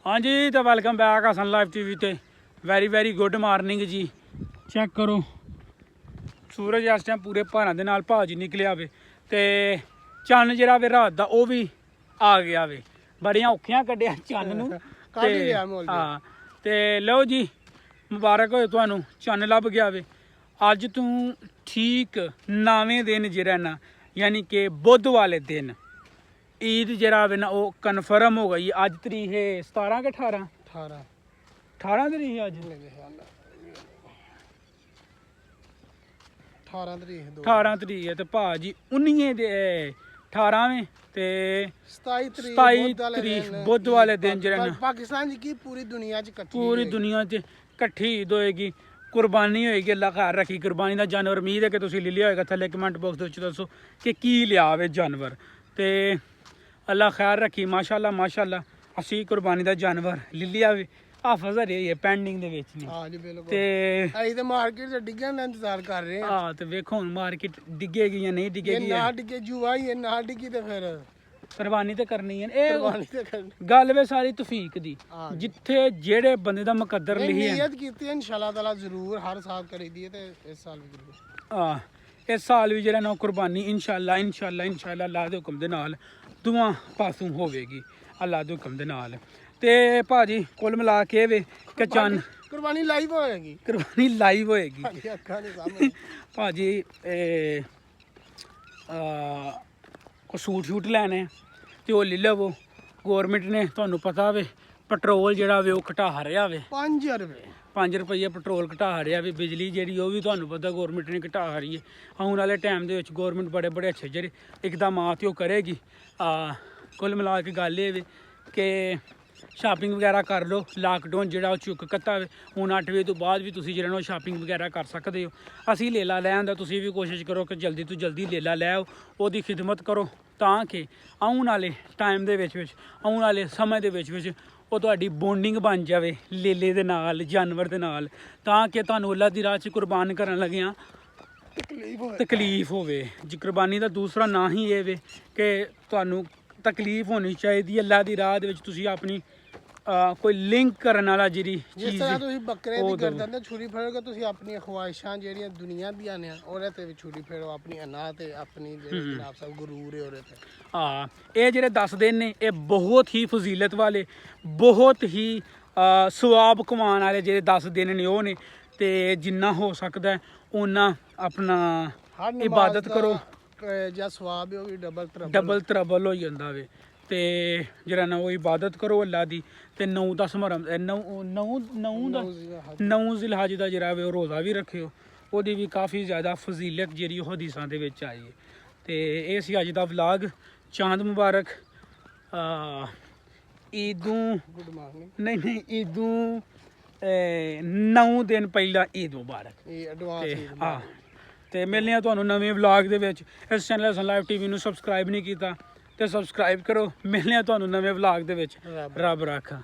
हाँ जी तो welcome back Hasan live TV ते वेरी गुड मॉर्निंग जी। चेक करो सूरज इस टाइम पूरे भारां दे नाल भाजी निकलिया वे ते चन्न जेहड़ा वे रात दा ओह भी आ गया वे। बड़ियां औखियां कड्ढिया चन्न नूं ते हाँ ते लो जी मुबारक होए तुहानूं चन्न लभ गया वे। अज तू ठीक 9वें दिन जेहड़ा ना यानी कि बुध वाले दिन ईद जरा वे ना वो कन्फर्म हो गई। अज तरीक है 17 के 18 18 तरीक है अज 18 तरीक है तो भाजी 19 दे 18वें ते 27 तरीक बुध वाले दिन जेहड़ा ना पाकिस्तान की पूरी दुनिया च कट्ठी ईद होएगी। कुर्बानी होएगी अल्लाह घर रखी कुर्बानी का जानवर। उम्मीद है कि तुसीं ले लिया होएगा थल्ले कमेंट बॉक्स दे विच दसो कि की लिया वे जानवर ते अल्लाह खैर रखी माशाअल्लाह असी कुर्बानी का जानवर ले लिया वे। हाफज हरे है पेंडिंग दे विच नहीं ते असीं ते मार्केट च डिग्गण दा इंतजार कर रहे हैं। हां ते वेखो हुण मार्केट डिगेगी या नहीं डिगेगी। ना डिगे जुआ ही है ना डिगी ते फिर कुर्बानी ते करनी है। ए गल वे सारी तौफीक दी जिथे जेड़े बंदे दा मुकद्दर लिखी है नियत कीती है इंशाअल्लाह ताला जरूर हर साल करीदी है ते इस साल भी जरूर। हां इस साल भी जेड़ा ना कुर्बानी इंशाअल्लाह अल्लाह दे हुक्म दे नाल दुआ पासों होवेगी अल्लाह दे हुक्म दे नाल। ते भाजी कुल मिला के वे कि चन्न कुर्बानी लाइव होएगी भाजी को सूट लैने ते ओह ले लवो। गौरमेंट ने तुहानूं पता वे पेट्रोल जेहड़ा वे ओह घटा रहा वे 5 रुपये पेट्रोल घटा रहा वे। बिजली जेहड़ी ओह भी तुहानूं पता गौरमेंट ने घटा रही है। आने वाले टाइम दे विच गौरमेंट बड़े अच्छे जेहड़े इकदामात ओह करेगी। कुल मिला के गल ये वे कि शापिंग वगैरह कर लो। लाकडाउन जो चुक कत्ता हूँ 8 बजे तो बाद भी तुसीं जेहड़ा शापिंग वगैरह कर सकते हो। असी लेला लै आंदा तुसीं भी कोशिश करो कि जल्दी तो जल्दी लेला लै आओ ओहदी खिदमत करो तां कि आने वाले टाइम दे विच आने वाले समय दे विच ओह तुहाडी बॉन्डिंग बन जाए लेले दे नाल जानवर दे नाल तां कि तुहानूं अल्लाह दी राह च कुर्बान करन लगियां तकलीफ होवे। जी कुर्बानी का दूसरा ना ही ये वे कि तुहानूं तकलीफ होनी चाहिए अल्लाह दी राह दे विच तुसीं अपनी कोई लिंक करने वाला जी जिस तरह तुसीं बकरे दी गर्दन ते छुरी फेरोगे तुसीं अपनी ख्वाहिशां जेहड़ियां दुनिया दियां ने ओहदे ते भी छुरी फेरो अपनी अना ते अपनी जेहड़ी जनाब सब गुरूर है ओहदे ते। हाँ ये जेहड़े 10 दिन ने ये बहुत ही फजीलत वाले बहुत ही सवाब कमाने वाले जेहड़े 10 दिन ने ओह ने ते जिन्ना हो सकदा है उन्ना अपना इबादत करो जा सवाब है डबल त्रबल हो जांदा वे। ते जेहड़ा ना वो इबादत करो अल्लाह दी ते 9-10 मुहर्रम 9 जिलहज दा जेहड़ा वे रोज़ा भी रखियो ओहदी भी काफ़ी ज़्यादा फजीलत जेहड़ी ओह हदीसां दे विच आई है। ते इह सी अज दा व्लॉग। चांद मुबारक ईदों नहीं ईदों 9 दिन पहला ईद मुबारक। हाँ तो मिलने तुहानूं नवें व्लॉग दे विच। इस चैनल हसन लाइव टीवी नूं सबसक्राइब नहीं कीता तो सबसक्राइब करो। मिलने तुहानूं नवें व्लॉग दे विच। रब राखा।